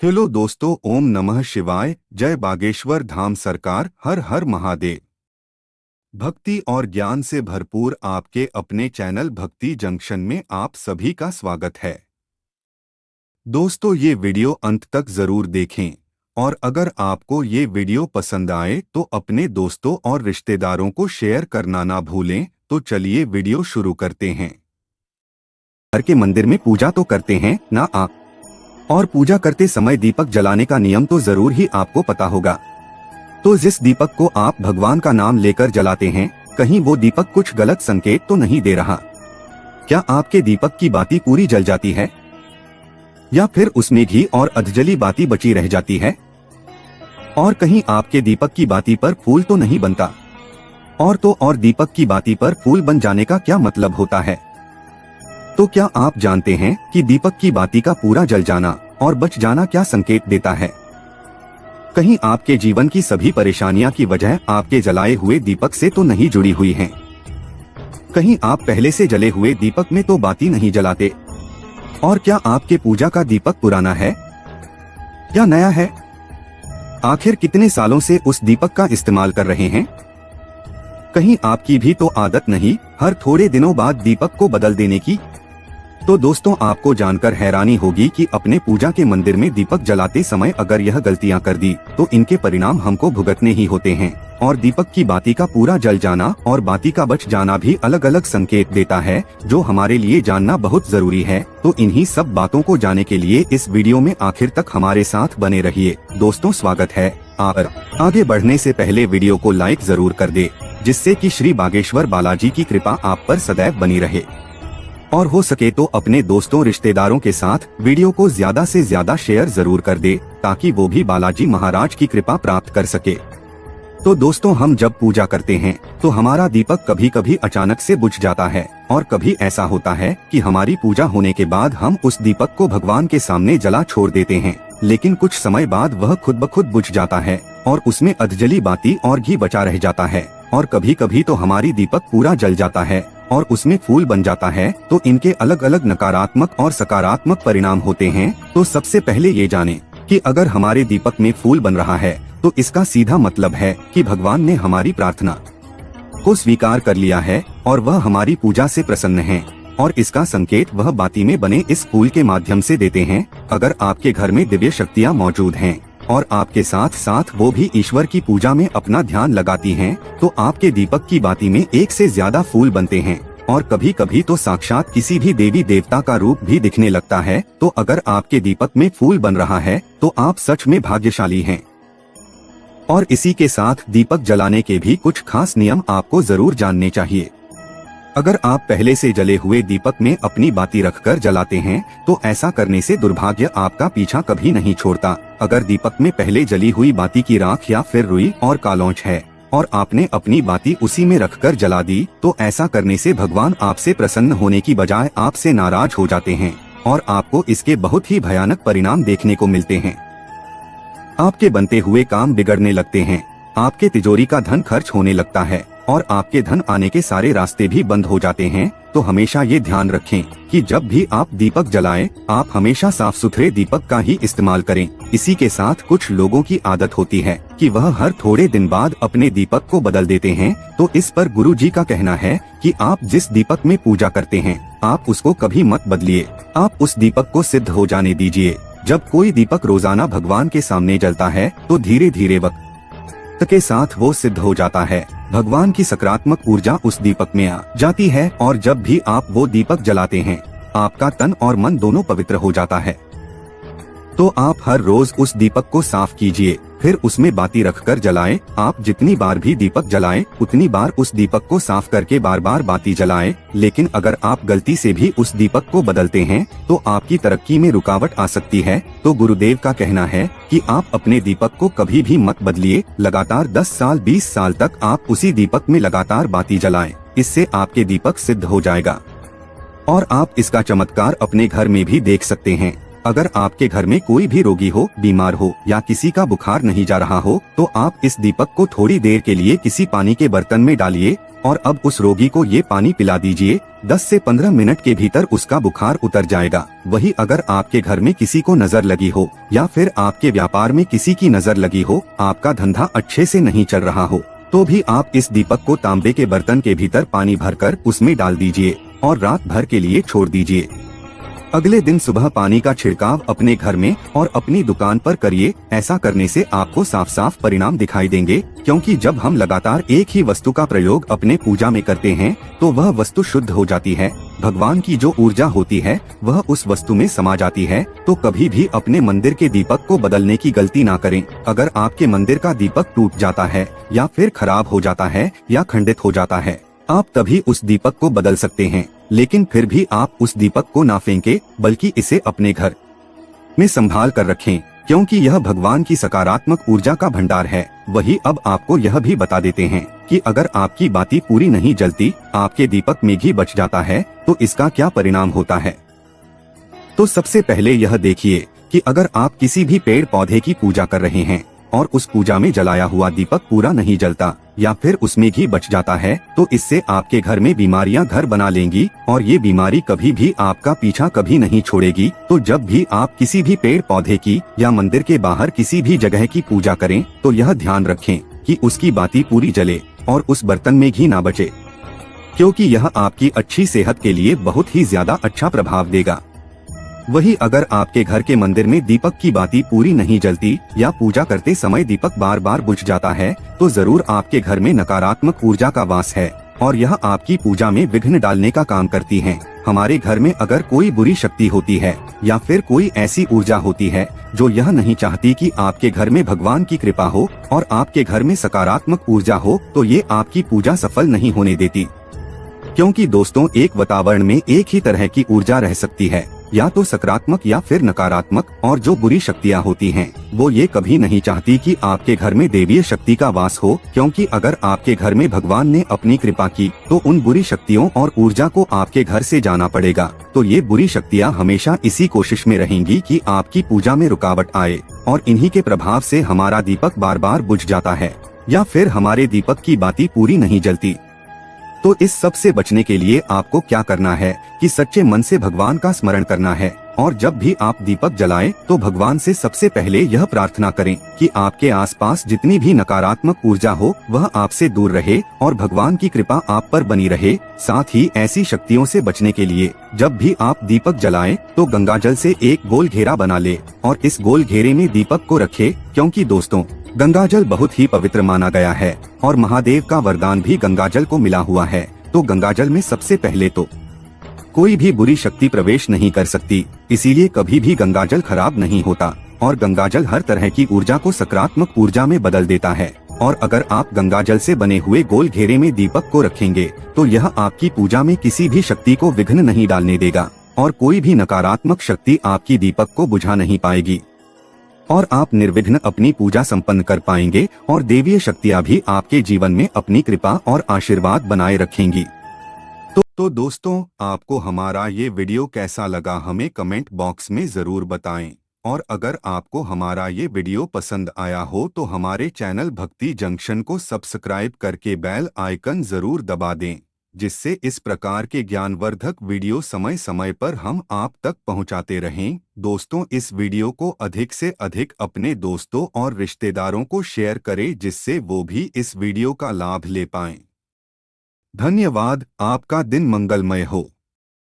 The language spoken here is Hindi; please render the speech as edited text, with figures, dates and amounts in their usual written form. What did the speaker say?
हेलो दोस्तों, ओम नमः शिवाय। जय बागेश्वर धाम सरकार, हर हर महादेव। भक्ति और ज्ञान से भरपूर आपके अपने चैनल भक्ति जंक्शन में आप सभी का स्वागत है। दोस्तों, ये वीडियो अंत तक जरूर देखें और अगर आपको ये वीडियो पसंद आए तो अपने दोस्तों और रिश्तेदारों को शेयर करना ना भूलें। तो चलिए वीडियो शुरू करते हैं। घर के मंदिर में पूजा तो करते हैं ना आप, और पूजा करते समय दीपक जलाने का नियम तो जरूर ही आपको पता होगा। तो जिस दीपक को आप भगवान का नाम लेकर जलाते हैं, कहीं वो दीपक कुछ गलत संकेत तो नहीं दे रहा? क्या आपके दीपक की बाती पूरी जल जाती है, या फिर उसमें घी और अधजली बाती बची रह जाती है? और कहीं आपके दीपक की बाती पर फूल तो नहीं बनता? और दीपक की बाती पर फूल बन जाने का क्या मतलब होता है? तो क्या आप जानते हैं कि दीपक की बाती का पूरा जल जाना और बच जाना क्या संकेत देता है? कहीं आपके जीवन की सभी परेशानियां की वजह आपके जलाए हुए दीपक से तो नहीं जुड़ी हुई हैं? कहीं आप पहले से जले हुए दीपक में तो बाती नहीं जलाते? और क्या आपके पूजा का दीपक पुराना है या नया है? आखिर कितने सालों से उस दीपक का इस्तेमाल कर रहे हैं? कहीं आपकी भी तो आदत नहीं हर थोड़े दिनों बाद दीपक को बदल देने की? तो दोस्तों, आपको जानकर हैरानी होगी कि अपने पूजा के मंदिर में दीपक जलाते समय अगर यह गलतियां कर दी तो इनके परिणाम हमको भुगतने ही होते हैं। और दीपक की बाती का पूरा जल जाना और बाती का बच जाना भी अलग अलग संकेत देता है, जो हमारे लिए जानना बहुत जरूरी है। तो इन्हीं सब बातों को जानने के लिए इस वीडियो में आखिर तक हमारे साथ बने रहिए। दोस्तों, स्वागत है। आप आगे बढ़ने से पहले वीडियो को लाइक जरूर कर दे, जिससे कि श्री बागेश्वर बालाजी की कृपा आप पर सदैव बनी रहे। और हो सके तो अपने दोस्तों रिश्तेदारों के साथ वीडियो को ज्यादा से ज्यादा शेयर जरूर कर दे, ताकि वो भी बालाजी महाराज की कृपा प्राप्त कर सके। तो दोस्तों, हम जब पूजा करते हैं तो हमारा दीपक कभी कभी अचानक से बुझ जाता है, और कभी ऐसा होता है कि हमारी पूजा होने के बाद हम उस दीपक को भगवान के सामने जला छोड़ देते हैं, लेकिन कुछ समय बाद वह खुद ब खुद बुझ जाता है और उसमें अधजली बाती और घी बचा रह जाता है। और कभी कभी तो हमारी दीपक पूरा जल जाता है और उसमें फूल बन जाता है। तो इनके अलग अलग नकारात्मक और सकारात्मक परिणाम होते हैं। तो सबसे पहले ये जानें कि अगर हमारे दीपक में फूल बन रहा है तो इसका सीधा मतलब है कि भगवान ने हमारी प्रार्थना को स्वीकार कर लिया है और वह हमारी पूजा से प्रसन्न है। और इसका संकेत वह बाती में बने इस फूल के माध्यम से देते हैं। अगर आपके घर में दिव्य शक्तियाँ मौजूद हैं और आपके साथ साथ वो भी ईश्वर की पूजा में अपना ध्यान लगाती हैं, तो आपके दीपक की बाती में एक से ज्यादा फूल बनते हैं और कभी कभी तो साक्षात किसी भी देवी देवता का रूप भी दिखने लगता है। तो अगर आपके दीपक में फूल बन रहा है तो आप सच में भाग्यशाली हैं। और इसी के साथ दीपक जलाने के भी कुछ खास नियम आपको जरूर जानने चाहिए। अगर आप पहले से जले हुए दीपक में अपनी बाती रखकर जलाते हैं तो ऐसा करने से दुर्भाग्य आपका पीछा कभी नहीं छोड़ता। अगर दीपक में पहले जली हुई बाती की राख या फिर रुई और कालौंच है और आपने अपनी बाती उसी में रखकर जला दी, तो ऐसा करने से भगवान आपसे प्रसन्न होने की बजाय आपसे नाराज हो जाते हैं और आपको इसके बहुत ही भयानक परिणाम देखने को मिलते हैं। आपके बनते हुए काम बिगड़ने लगते हैं, आपके तिजोरी का धन खर्च होने लगता है और आपके धन आने के सारे रास्ते भी बंद हो जाते हैं। तो हमेशा ये ध्यान रखें कि जब भी आप दीपक जलाएं, आप हमेशा साफ सुथरे दीपक का ही इस्तेमाल करें। इसी के साथ कुछ लोगों की आदत होती है कि वह हर थोड़े दिन बाद अपने दीपक को बदल देते हैं। तो इस पर गुरु जी का कहना है कि आप जिस दीपक में पूजा करते हैं, आप उसको कभी मत बदलिए। आप उस दीपक को सिद्ध हो जाने दीजिए। जब कोई दीपक रोजाना भगवान के सामने जलता है तो धीरे धीरे वक्त के साथ वो सिद्ध हो जाता है। भगवान की सकारात्मक ऊर्जा उस दीपक में आ जाती है और जब भी आप वो दीपक जलाते हैं, आपका तन और मन दोनों पवित्र हो जाता है। तो आप हर रोज उस दीपक को साफ कीजिए, फिर उसमें बाती रखकर जलाएं। आप जितनी बार भी दीपक जलाएं, उतनी बार उस दीपक को साफ करके बार बार बाती जलाएं। लेकिन अगर आप गलती से भी उस दीपक को बदलते हैं तो आपकी तरक्की में रुकावट आ सकती है। तो गुरुदेव का कहना है कि आप अपने दीपक को कभी भी मत बदलिए। लगातार 10 साल 20 साल तक आप उसी दीपक में लगातार बाती जलाएं। इससे आपके दीपक सिद्ध हो जाएगा और आप इसका चमत्कार अपने घर में भी देख सकते हैं। अगर आपके घर में कोई भी रोगी हो, बीमार हो या किसी का बुखार नहीं जा रहा हो तो आप इस दीपक को थोड़ी देर के लिए किसी पानी के बर्तन में डालिए और अब उस रोगी को ये पानी पिला दीजिए। 10 से 15 मिनट के भीतर उसका बुखार उतर जाएगा। वही अगर आपके घर में किसी को नजर लगी हो या फिर आपके व्यापार में किसी की नजर लगी हो, आपका धंधा अच्छे से नहीं चल रहा हो, तो भी आप इस दीपक को तांबे के बर्तन के भीतर पानी भरकर उसमें डाल दीजिए और रात भर के लिए छोड़ दीजिए। अगले दिन सुबह पानी का छिड़काव अपने घर में और अपनी दुकान पर करिए। ऐसा करने से आपको साफ साफ परिणाम दिखाई देंगे, क्योंकि जब हम लगातार एक ही वस्तु का प्रयोग अपने पूजा में करते हैं तो वह वस्तु शुद्ध हो जाती है। भगवान की जो ऊर्जा होती है वह उस वस्तु में समा जाती है। तो कभी भी अपने मंदिर के दीपक को बदलने की गलती ना करें। अगर आपके मंदिर का दीपक टूट जाता है या फिर खराब हो जाता है या खंडित हो जाता है, आप तभी उस दीपक को बदल सकते हैं। लेकिन फिर भी आप उस दीपक को ना फेंके, बल्कि इसे अपने घर में संभाल कर रखें, क्योंकि यह भगवान की सकारात्मक ऊर्जा का भंडार है। वही अब आपको यह भी बता देते हैं कि अगर आपकी बाती पूरी नहीं जलती, आपके दीपक में घी बच जाता है, तो इसका क्या परिणाम होता है। तो सबसे पहले यह देखिए कि अगर आप किसी भी पेड़ पौधे की पूजा कर रहे हैं और उस पूजा में जलाया हुआ दीपक पूरा नहीं जलता या फिर उसमें घी बच जाता है, तो इससे आपके घर में बीमारियां घर बना लेंगी और ये बीमारी कभी भी आपका पीछा कभी नहीं छोड़ेगी। तो जब भी आप किसी भी पेड़ पौधे की या मंदिर के बाहर किसी भी जगह की पूजा करें तो यह ध्यान रखें कि उसकी बाती पूरी जले और उस बर्तन में घी ना बचे, क्योंकि यह आपकी अच्छी सेहत के लिए बहुत ही ज्यादा अच्छा प्रभाव देगा। वही अगर आपके घर के मंदिर में दीपक की बाती पूरी नहीं जलती या पूजा करते समय दीपक बार बार बुझ जाता है, तो जरूर आपके घर में नकारात्मक ऊर्जा का वास है और यह आपकी पूजा में विघ्न डालने का काम करती है। हमारे घर में अगर कोई बुरी शक्ति होती है या फिर कोई ऐसी ऊर्जा होती है जो यह नहीं चाहती कि आपके घर में भगवान की कृपा हो और आपके घर में सकारात्मक ऊर्जा हो, तो ये आपकी पूजा सफल नहीं होने देती। क्योंकि दोस्तों, एक वातावरण में एक ही तरह की ऊर्जा रह सकती है, या तो सकारात्मक या फिर नकारात्मक, और जो बुरी शक्तियाँ होती हैं वो ये कभी नहीं चाहती कि आपके घर में देवीय शक्ति का वास हो, क्योंकि अगर आपके घर में भगवान ने अपनी कृपा की तो उन बुरी शक्तियों और ऊर्जा को आपके घर से जाना पड़ेगा। तो ये बुरी शक्तियाँ हमेशा इसी कोशिश में रहेंगी कि आपकी पूजा में रुकावट आए और इन्हीं के प्रभाव से हमारा दीपक बार बार बुझ जाता है या फिर हमारे दीपक की बाती पूरी नहीं जलती। तो इस सब से बचने के लिए आपको क्या करना है कि सच्चे मन से भगवान का स्मरण करना है और जब भी आप दीपक जलाएं तो भगवान से सबसे पहले यह प्रार्थना करें कि आपके आसपास जितनी भी नकारात्मक ऊर्जा हो वह आपसे दूर रहे और भगवान की कृपा आप पर बनी रहे। साथ ही ऐसी शक्तियों से बचने के लिए जब भी आप दीपक जलाएं तो गंगाजल से एक गोल घेरा बना ले और इस गोल घेरे में दीपक को रखे, क्योंकि दोस्तों गंगाजल बहुत ही पवित्र माना गया है और महादेव का वरदान भी गंगाजल को मिला हुआ है। तो गंगाजल में सबसे पहले तो कोई भी बुरी शक्ति प्रवेश नहीं कर सकती, इसीलिए कभी भी गंगाजल खराब नहीं होता और गंगाजल हर तरह की ऊर्जा को सकारात्मक ऊर्जा में बदल देता है। और अगर आप गंगाजल से बने हुए गोल घेरे में दीपक को रखेंगे तो यह आपकी पूजा में किसी भी शक्ति को विघ्न नहीं डालने देगा और कोई भी नकारात्मक शक्ति आपकी दीपक को बुझा नहीं पाएगी और आप निर्विघ्न अपनी पूजा संपन्न कर पाएंगे और देवीय शक्तियाँ भी आपके जीवन में अपनी कृपा और आशीर्वाद बनाए रखेंगी। तो दोस्तों, आपको हमारा ये वीडियो कैसा लगा हमें कमेंट बॉक्स में जरूर बताएं और अगर आपको हमारा ये वीडियो पसंद आया हो तो हमारे चैनल भक्ति जंक्शन को सब्सक्राइब करके बेल आइकन जरूर दबा दें, जिससे इस प्रकार के ज्ञानवर्धक वीडियो समय समय पर हम आप तक पहुंचाते रहें। दोस्तों, इस वीडियो को अधिक से अधिक अपने दोस्तों और रिश्तेदारों को शेयर करें, जिससे वो भी इस वीडियो का लाभ ले पाएं। धन्यवाद। आपका दिन मंगलमय हो।